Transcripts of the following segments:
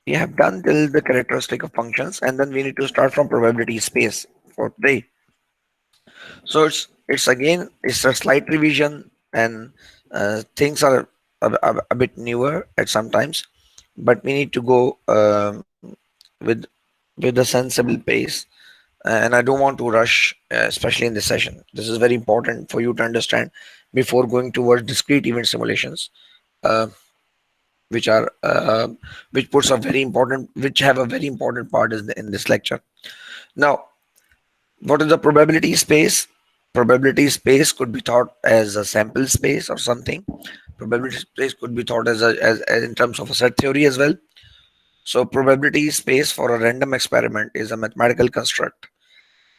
We have done till the characteristic of functions, and then we need to start from probability space for today. So it's again it's a slight revision, and things are a bit newer at sometimes, but we need to go with a sensible pace. And I don't want to rush, especially in this session. This is very important for you to understand before going towards discrete event simulations, uh, which are which puts a very important, which have a very important part in this lecture. Now, what is the probability space? Probability space could be thought as a sample space or something. Probability space could be thought as in terms of a set theory as well. So probability space for a random experiment is a mathematical construct.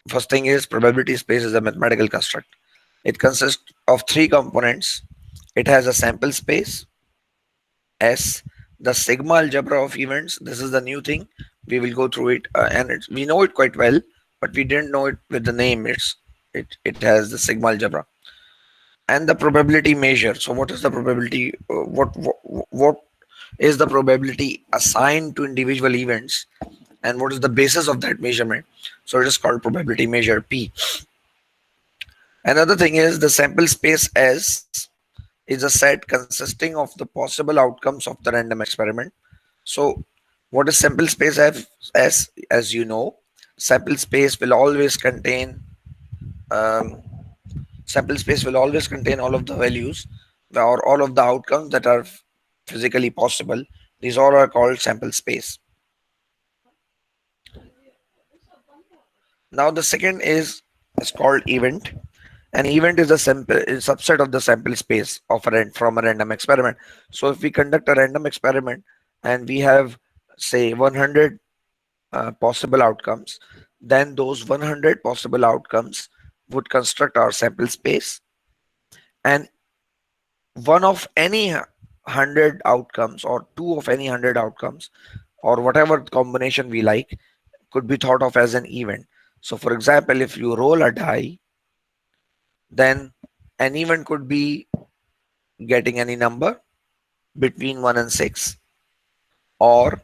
First thing is probability space is a mathematical construct. It consists of three components. It has a sample space, S, the sigma algebra of events. This is the new thing. We will go through it, and we know it quite well, but we didn't know it with the name. It has the sigma algebra and the probability measure. So what is the probability? What is the probability assigned to individual events, and what is the basis of that measurement? So it is called probability measure P. Another thing is the sample space S is a set consisting of the possible outcomes of the random experiment. So, what is sample space as you know, sample space will always contain um, sample space will always contain all of the values or all of the outcomes that are physically possible. These all are called sample space. Now, the second is called event. An event is a subset of the sample space of from a random experiment. So if we conduct a random experiment and we have, say, 100 possible outcomes, then those 100 possible outcomes would construct our sample space, and one of any 100 outcomes or two of any 100 outcomes or whatever combination we like could be thought of as an event. So for example, if you roll a die, then an event could be getting any number between 1 and 6, or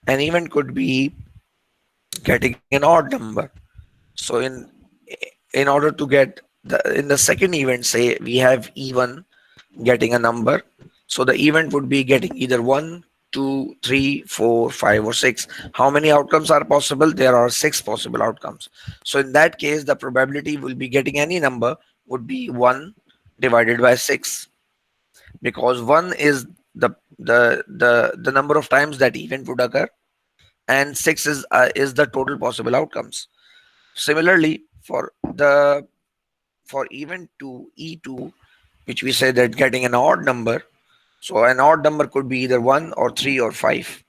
an event could be getting an odd number. So in order to get in the second event, say we have E1 getting a number, so the event would be getting either 1, 2, 3, 4, 5, or 6. How many outcomes are possible? There are 6 possible outcomes. So in that case, the probability will be getting any number would be 1 divided by 6, because 1 is the number of times that event would occur, and 6 is the total possible outcomes. Similarly, for event 2 E2, which we say that getting an odd number, so an odd number could be either 1 or 3 or 5.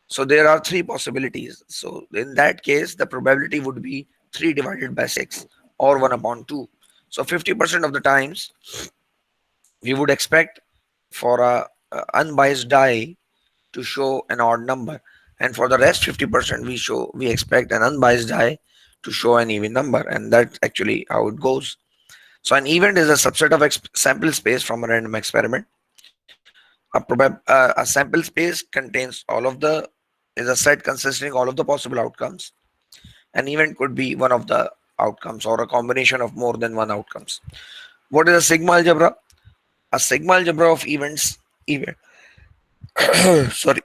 So there are three possibilities. So in that case, the probability would be 3 divided by 6 or 1 upon 2. So 50% of the times we would expect for a unbiased die to show an odd number, and for the rest 50% we expect an unbiased die to show an even number, and that's actually how it goes. So an event is a subset of sample space from a random experiment. A sample space contains all of the is a set consisting all of the possible outcomes. An event could be one of the outcomes or a combination of more than one outcomes. What is a sigma algebra? A sigma algebra of event sorry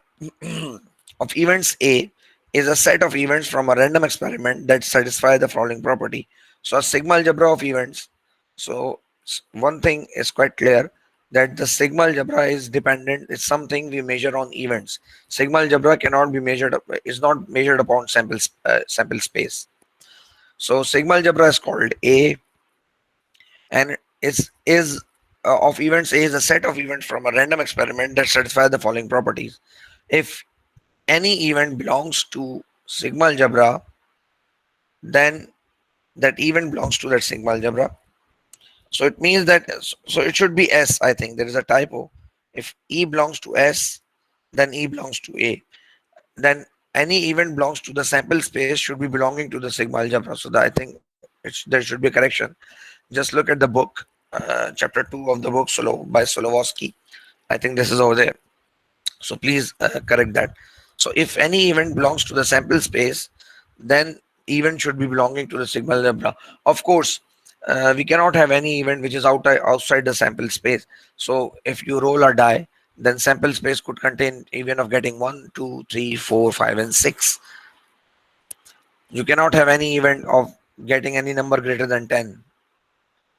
of events A is a set of events from a random experiment that satisfy the following property. So a sigma algebra of events. So one thing is quite clear, that the sigma algebra is dependent. It's something we measure on events. Sigma algebra cannot be measured is not measured upon sample space. So sigma algebra is called A, and is of events A is a set of events from a random experiment that satisfy the following properties. If any event belongs to sigma algebra, then that event belongs to that sigma algebra. So it means that, so it should be S. I think there is a typo. If E belongs to S, then E belongs to A. Then any event belongs to the sample space should be belonging to the sigma algebra. So that I think there should be a correction. Just look at the book, chapter 2 of the book by Solovsky. I think this is over there. So please correct that. So if any event belongs to the sample space, then event should be belonging to the sigma algebra. Of course, we cannot have any event which is outside the sample space. So if you roll a die, then sample space could contain event of getting 1, 2, 3, 4, 5, and 6. You cannot have any event of getting any number greater than 10.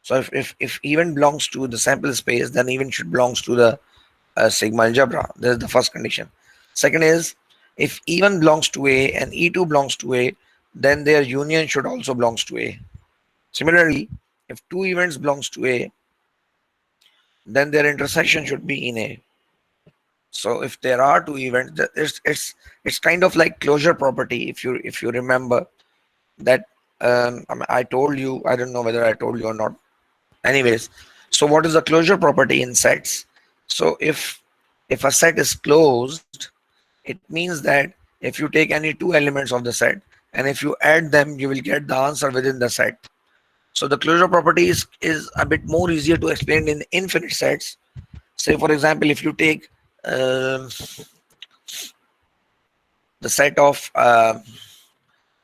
So if event belongs to the sample space, then event should belongs to the sigma algebra. This is the first condition. Second is, if E1 belongs to A and E2 belongs to A, then their union should also belongs to A. Similarly, if two events belongs to A, then their intersection should be in A. So if there are two events, it's kind of like closure property. If you remember that, I told you, I don't know whether I told you or not. Anyways, so what is the closure property in sets? So if a set is closed, it means that if you take any two elements of the set and if you add them, you will get the answer within the set. So the closure property is a bit more easier to explain in infinite sets. Say for example, if you take the set of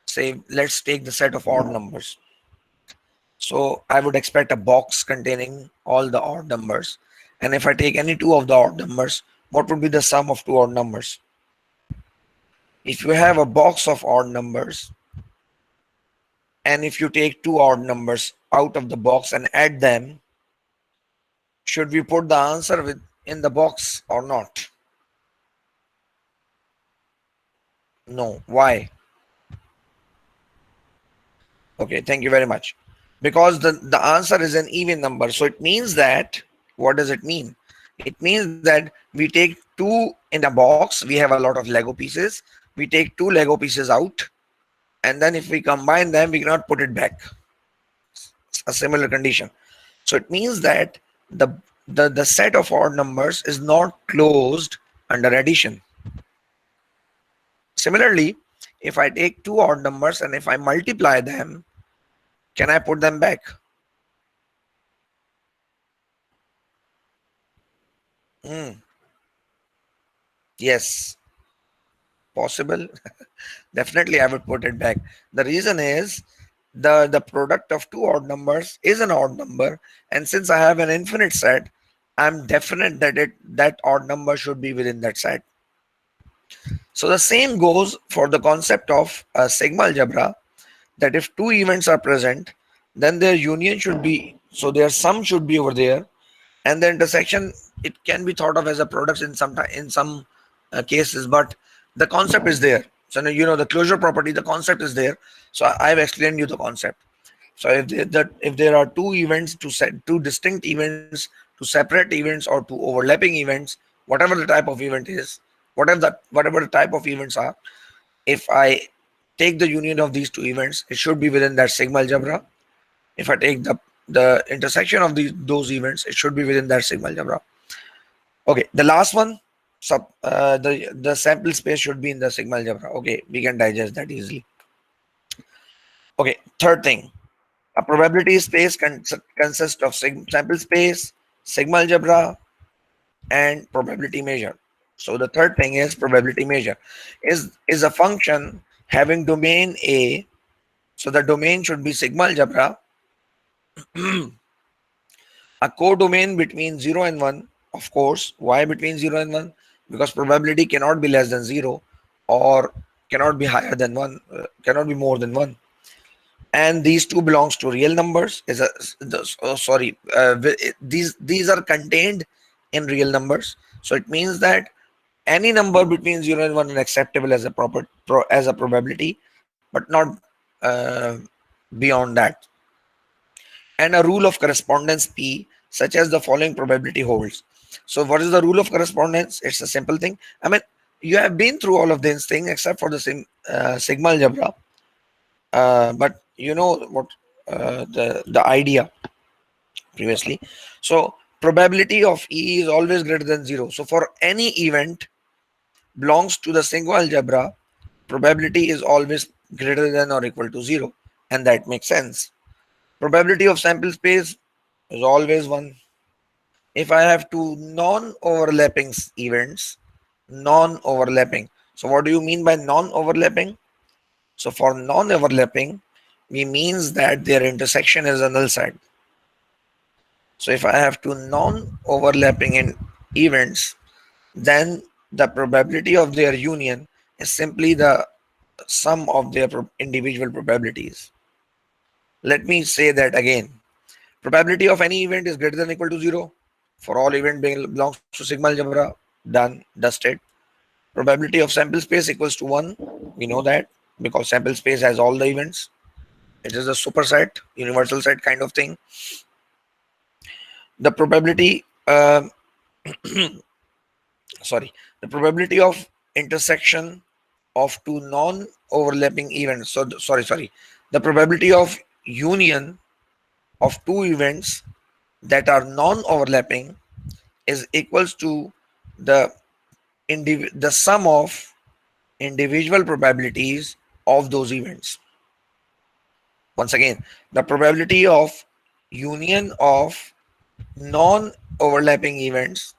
say let's take the set of odd numbers. So I would expect a box containing all the odd numbers. And if I take any two of the odd numbers, what would be the sum of two odd numbers? If you have a box of odd numbers, and if you take two odd numbers out of the box and add them, should we put the answer in the box or not? No. Why? Okay, thank you very much. Because the answer is an even number. So it means that, what does it mean? It means that we take two in a box, we have a lot of Lego pieces, we take two Lego pieces out, and then if we combine them, we cannot put it back. A similar condition. So it means that the set of odd numbers is not closed under addition. Similarly, if I take two odd numbers and if I multiply them, can I put them back? Hmm. Yes, possible. Definitely, I would put it back. The reason is the product of two odd numbers is an odd number, and since I have an infinite set, I'm definite that that odd number should be within that set. So the same goes for the concept of sigma algebra, that if two events are present, then their union should be, so their sum should be over there, and the intersection, it can be thought of as a product in some cases, but the concept is there. So now, the closure property, the concept is there. So I've explained you the concept. So if there are two events to set two distinct events, to separate events or two overlapping events, whatever the type of event is, whatever the type of events are, if I take the union of these two events, it should be within that sigma algebra. If I take the intersection of those events, it should be within that sigma algebra. Okay, the last one, the sample space should be in the sigma algebra. Okay, we can digest that easily. Okay, third thing, a probability space consists of sample space, sigma algebra, and probability measure. So the third thing is probability measure is a function having domain A. So the domain should be sigma algebra, a codomain between 0 and 1. Of course, why between 0 and 1? Because probability cannot be less than 0 or cannot be higher than 1, cannot be more than 1. And these two belongs to real numbers. These are contained in real numbers. So it means that any number between 0 and 1 is acceptable as as a probability, but not uh, beyond that. And a rule of correspondence P, such as the following probability holds. So, what is the rule of correspondence? It's a simple thing. I mean, you have been through all of these things except for the sigma algebra, but you know what the idea previously. So, probability of E is always greater than 0. So, for any event belongs to the sigma algebra, probability is always greater than or equal to 0, and that makes sense. Probability of sample space is always 1. If I have two non-overlapping events, non-overlapping. So what do you mean by non-overlapping? So for non-overlapping, we means that their intersection is a null set. So if I have two non-overlapping in events, then the probability of their union is simply the sum of their individual probabilities. Let me say that again. Probability of any event is greater than or equal to 0. For all event belongs to sigma algebra. Done, dusted. Probability of sample space equals to 1. We know that because sample space has all the events. It is a superset, universal set kind of thing. The probability, sorry, the probability of intersection of two non-overlapping events. So, sorry, the probability of union of two events that are non-overlapping is equals to the the sum of individual probabilities of those events. Once again, the probability of union of non-overlapping events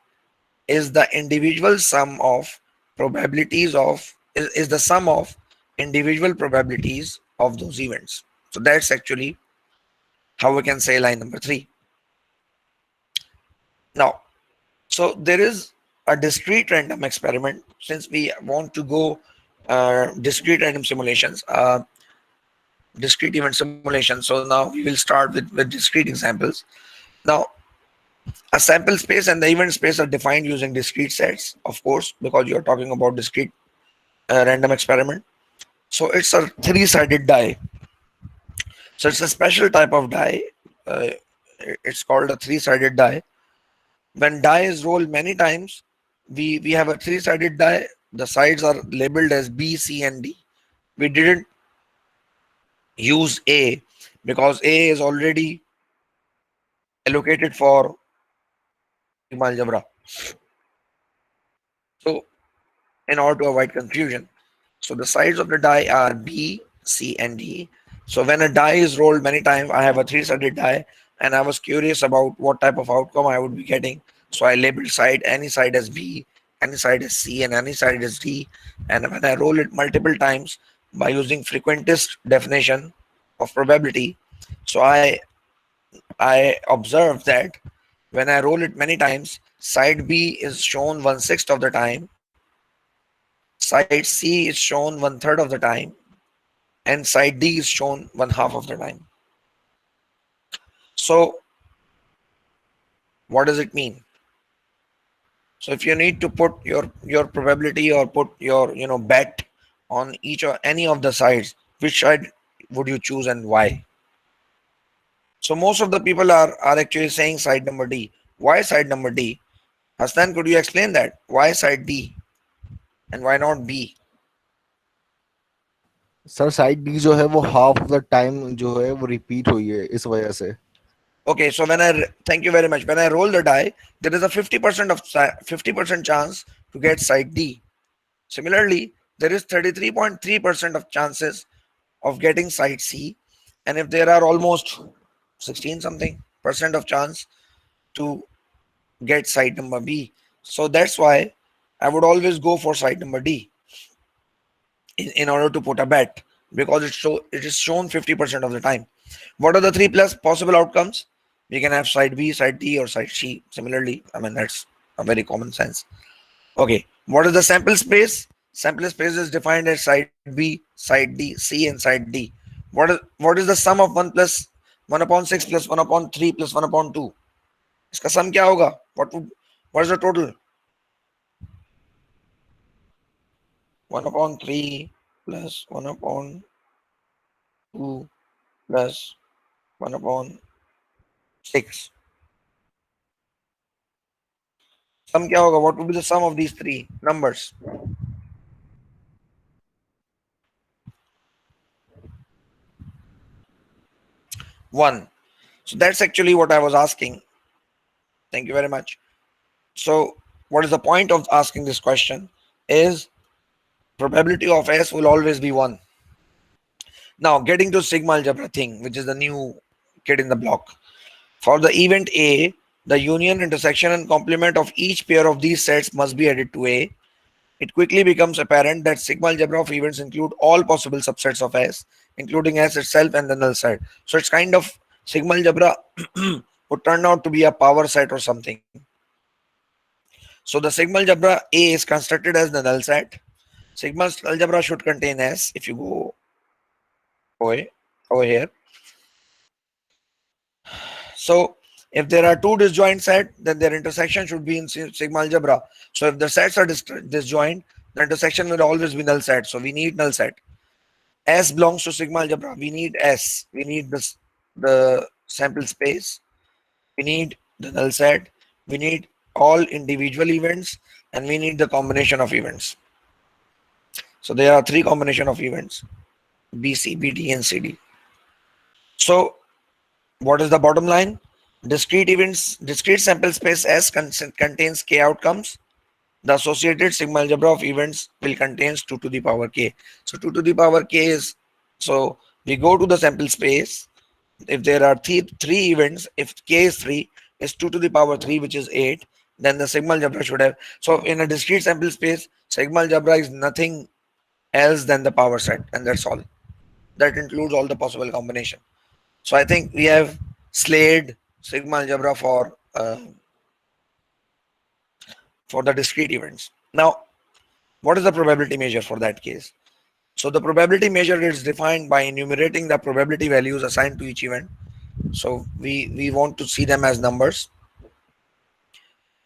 is the individual sum of probabilities of is the sum of individual probabilities of those events. So that's actually how we can say line number 3. Now, so there is a discrete random experiment. Since we want to go discrete random simulations, discrete event simulation. So now we will start with discrete examples. Now, a sample space and the event space are defined using discrete sets, of course, because you're talking about discrete random experiment. So it's a three-sided die. So it's a special type of die. Uh, it's called a three-sided die. When die is rolled many times, we have a three-sided die. The sides are labeled as B, C, and D. We didn't use A because A is already allocated for sigma algebra. So in order to avoid confusion, so the sides of the die are B, C, and D. So when a die is rolled many times, I have a three-sided die, and I was curious about what type of outcome I would be getting. So I labeled side any side as B, any side as C, and any side as D. And when I roll it multiple times by using frequentist definition of probability, so I observed that when I roll it many times, side B is shown 1/6 of the time, side C is shown 1/3 of the time, and side D is shown 1/2 of the time. So what does it mean? So if you need to put your probability or put your bet on each or any of the sides, which side would you choose and why? So most of the people are actually saying side number D. Why side number D? Hassan, could you explain that? Why side D and why not B? Sir side B जो है वो half of the time जो है वो repeat हुई है इस वजह से. Okay, so thank you very much. When I roll the die, there is a 50% of 50% chance to get side D. Similarly, there is 33.3% of chances of getting side C, and if there are almost 16 something percent of chance to get side number B. So that's why I would always go for side number D in order to put a bet because it is shown 50% of the time. What are the three plus possible outcomes? We can have side B, side D, or side C. Similarly, I mean that's a very common sense. Okay, what is the sample space? Sample space is defined as side B, side D, C, and side D. What is the sum of 1 plus 1 upon 6 plus 1 upon 3 plus 1 upon 2? इसका sum क्या होगा? What is the total? 1 upon 3 plus 1 upon 2 plus 1 upon 6. Sum क्या होगा? What would be the sum of these three numbers? 1. So that's actually what I was asking. Thank you very much. So what is the point of asking this question is probability of S will always be 1. Now getting to sigma algebra thing, which is the new kid in the block. For the event A, the union, intersection, and complement of each pair of these sets must be added to A. it quickly becomes apparent that sigma algebra of events include all possible subsets of S, including S itself and the null set. So it's kind of sigma algebra would turn out to be a power set or something. So the sigma algebra A is constructed as the null set. Sigma algebra should contain S. If you go over, over here, so if there are two disjoint sets, then their intersection should be in sigma algebra. So if the sets are disjoint, the intersection will always be null set. So we need null set. S belongs to sigma algebra. We need S. We need this the sample space. We need the null set. We need all individual events, and we need the combination of events. So there are three combination of events: B, C, B, D, and C, D. So what is the bottom line? Discrete events, discrete sample space S contains k outcomes. The associated sigma algebra of events will contains 2 to the power k. So 2 to the power k is, so we go to the sample space. If there are three events, if k is 3, is 2 to the power 3, which is 8, then the sigma algebra should have. So in a discrete sample space, sigma algebra is nothing else than the power set, and that's all. That includes all the possible combination. So I think we have slayed sigma algebra for the discrete events. Now, what is the probability measure for that case? So the probability measure is defined by enumerating the probability values assigned to each event. So we want to see them as numbers.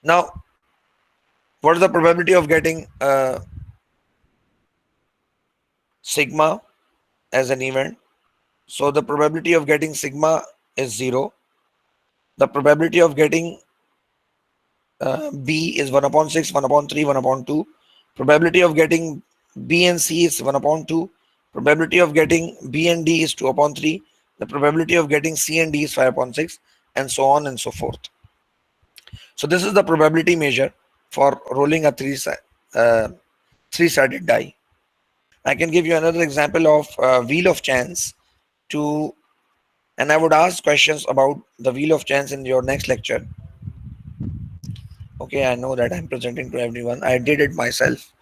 Now, what is the probability of getting sigma as an event? So the probability of getting sigma is 0. The probability of getting B is 1 upon 6, 1 upon 3, 1 upon 2. Probability of getting B and C is 1 upon 2. Probability of getting B and D is 2 upon 3. The probability of getting C and D is 5 upon 6, and so on and so forth. So this is the probability measure for rolling a uh, three-sided die. I can give you another example of wheel of chance to, and I would ask questions about the wheel of chance in your next lecture. Okay, I know that I'm presenting to everyone. I did it myself.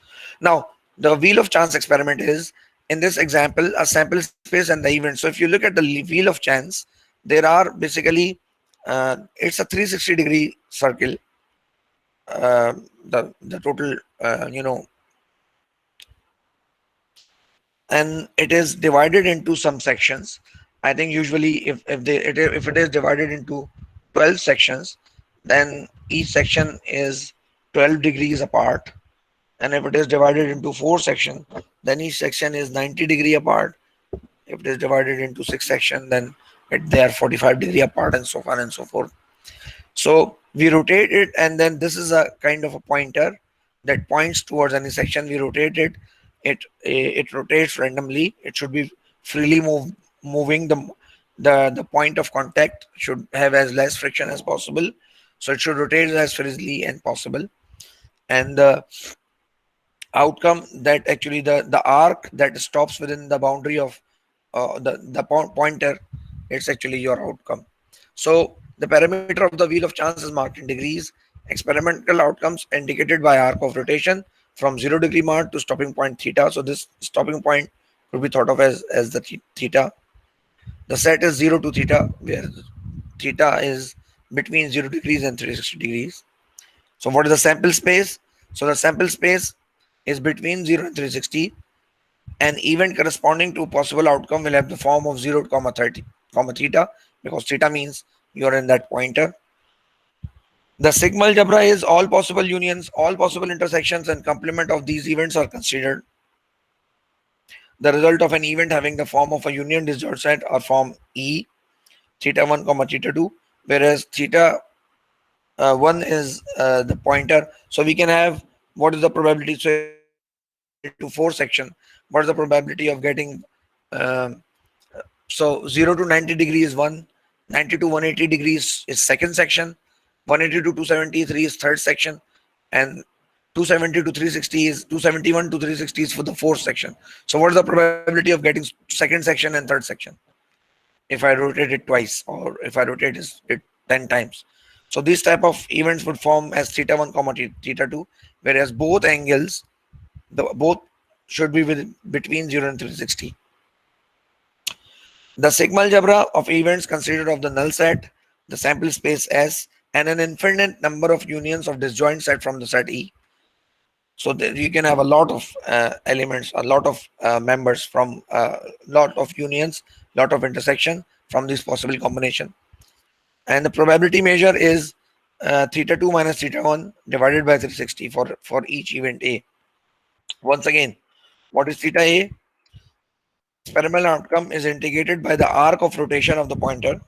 Now, the wheel of chance experiment is, in this example, a sample space and the event. So if you look at the wheel of chance, there are basically, it's a 360-degree circle. The total, and it is divided into some sections. I think usually if it is divided into 12 sections, then each section is 12 degrees apart. And if it is divided into four sections, then each section is 90-degree apart. If it is divided into six sections, then they are 45-degree apart, and so on and so forth. So we rotate it, and then this is a kind of a pointer that points towards any section. We rotate it. It rotates randomly. It should be freely moving. The point of contact should have as less friction as possible. So it should rotate as freely as possible. And the outcome, that actually the arc that stops within the boundary of the pointer, it's actually your outcome. So the parameter of the wheel of chance is marked in degrees. Experimental outcomes indicated by arc of rotation from 0-degree mark to stopping point theta. So this stopping point could be thought of as the theta. The set is 0 to theta, where theta is between 0 degrees and 360 degrees. So what is the sample space? So the sample space is between 0 and 360. An event corresponding to a possible outcome will have the form of 0, 30, theta, because theta means you're in that pointer. The sigma algebra is all possible unions, all possible intersections, and complement of these events are considered. The result of an event having the form of a union disjoint set are form E, theta 1, theta 2, whereas theta 1 is the pointer. So we can have, what is the probability? So if we divide it into four sections, what is the probability of getting, um, so 0 to 90 degrees is 1, 90 to 180 degrees is second section, 180 to 273 is third section, and 270 to 360 is 271 to 360 is for the fourth section. So what is the probability of getting second section and third section if I rotate it twice, or if I rotate it 10 times? So these type of events would form as theta 1, theta 2, whereas both angles The both should be with between 0 and 360. The sigma algebra of events consisted of the null set, the sample space S, and an infinite number of unions of disjoint set from the set E. So that you can have a lot of elements, a lot of members from a lot of unions, lot of intersection from this possible combination. And the probability measure is theta 2 minus theta 1 divided by 360 for each event A. Once again, what is theta A? Experimental outcome is integrated by the arc of rotation of the pointer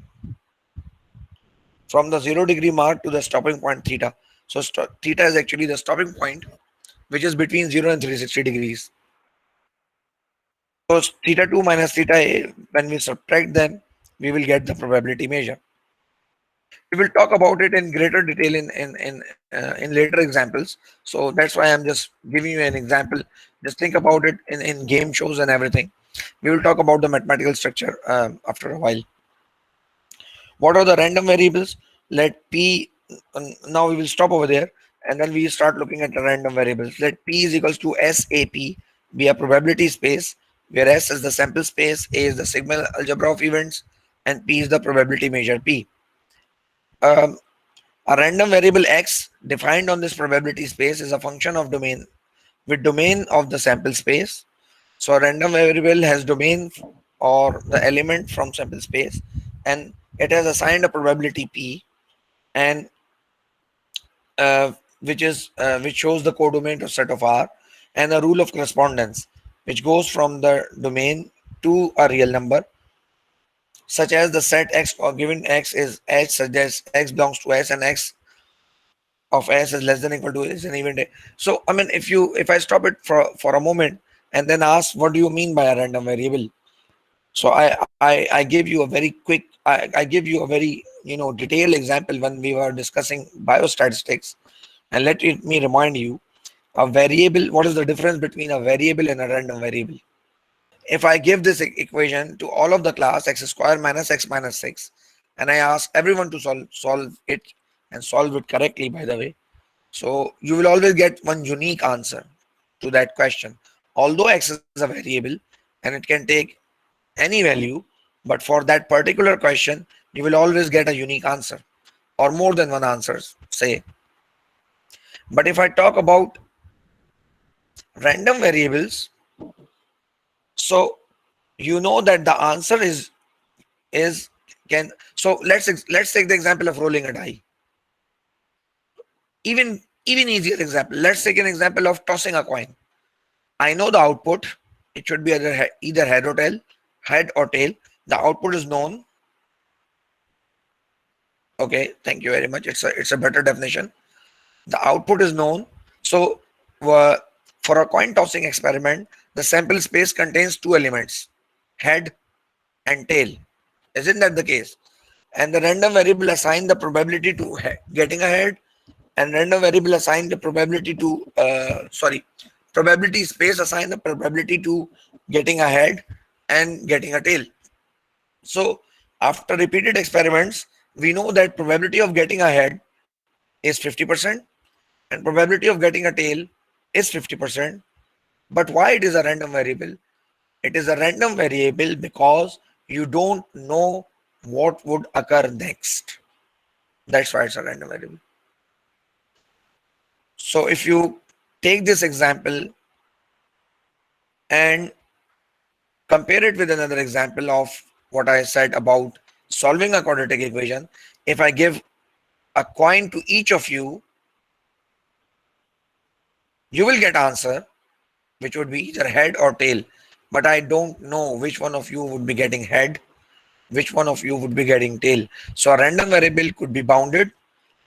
from the 0 degree mark to the stopping point theta. So theta is actually the stopping point, which is between 0 and 360 degrees. So theta 2 minus theta A, when we subtract them, we will get the probability measure. We will talk about it in greater detail in later examples. So that's why I'm just giving you an example. Just think about it in game shows and everything. We will talk about the mathematical structure after a while. What are the random variables? Let P, now we will stop over there and then we start looking at the random variables. Let P is equals to SAP be a probability space where S is the sample space, A is the sigma algebra of events, and P is the probability measure P. Um, a random variable X defined on this probability space is a function of domain with domain of the sample space. So a random variable has domain or the element from sample space and it has assigned a probability P and which shows the codomain of set of R and a rule of correspondence which goes from the domain to a real number such as the set X or given X is H such as X belongs to S and X of S is less than equal to is an event A. So I mean if I stop it for a moment and then ask what do you mean by a random variable. So I give you a very quick I give you a very detailed example when we were discussing biostatistics. And me remind you, a variable, what is the difference between a variable and a random variable? If I give this equation to all of the class x square minus x minus 6, and I ask everyone to solve it and solve it correctly, by the way, so you will always get one unique answer to that question. Although x is a variable and it can take any value, but for that particular question, you will always get a unique answer or more than one answers, say. But if I talk about random variables, so you know that the answer is can so let's take the example of rolling a die. Even easier example. Let's take an example of tossing a coin. I know the output. It should be either head or tail. Head or tail. The output is known. Okay, thank you very much. It's a better definition. The output is known. So uh, for a coin tossing experiment, the sample space contains two elements, head and tail. Isn't that the case? And the random variable assign the probability to getting ahead, and random variable assign the probability to probability space assign the probability to getting ahead and getting a tail. So after repeated experiments, we know that probability of getting ahead is 50% and probability of getting a tail is 50%. But why it is a random variable? It is a random variable because you don't know what would occur next. That's why it's a random variable. So if you take this example and compare it with another example of what I said about solving a quadratic equation, if I give a coin to each of you, you will get answer which would be either head or tail. But I don't know which one of you would be getting head, which one of you would be getting tail. So a random variable could be bounded.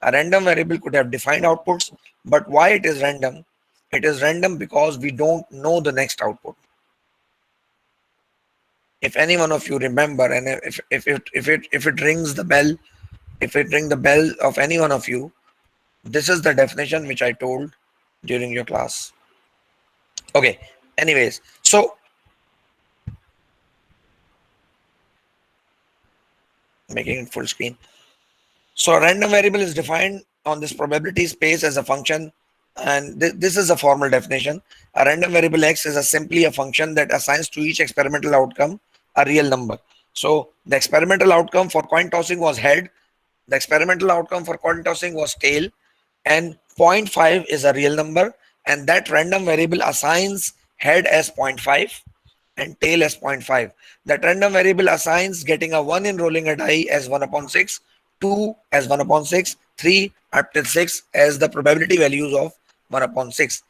A random variable could have defined outputs. But why it is random? It is random because we don't know the next output. If any one of you remember, and if it rings the bell, if it rings the bell of any one of you, this is the definition which I told during your class. Okay. Anyways, so making it full screen. So a random variable is defined on this probability space as a function And this is a formal definition. A random variable x is simply a function that assigns to each experimental outcome a real number. So the experimental outcome for coin tossing was head, the experimental outcome for coin tossing was tail, and zero point 0.5 is a real number, and that random variable assigns head as zero point 0.5 and tail as zero point 0.5. That random variable assigns getting a 1 in rolling a die as 1 upon 6, 2 as 1 upon 6, 3 up till 6 as the probability values of 1 upon 6.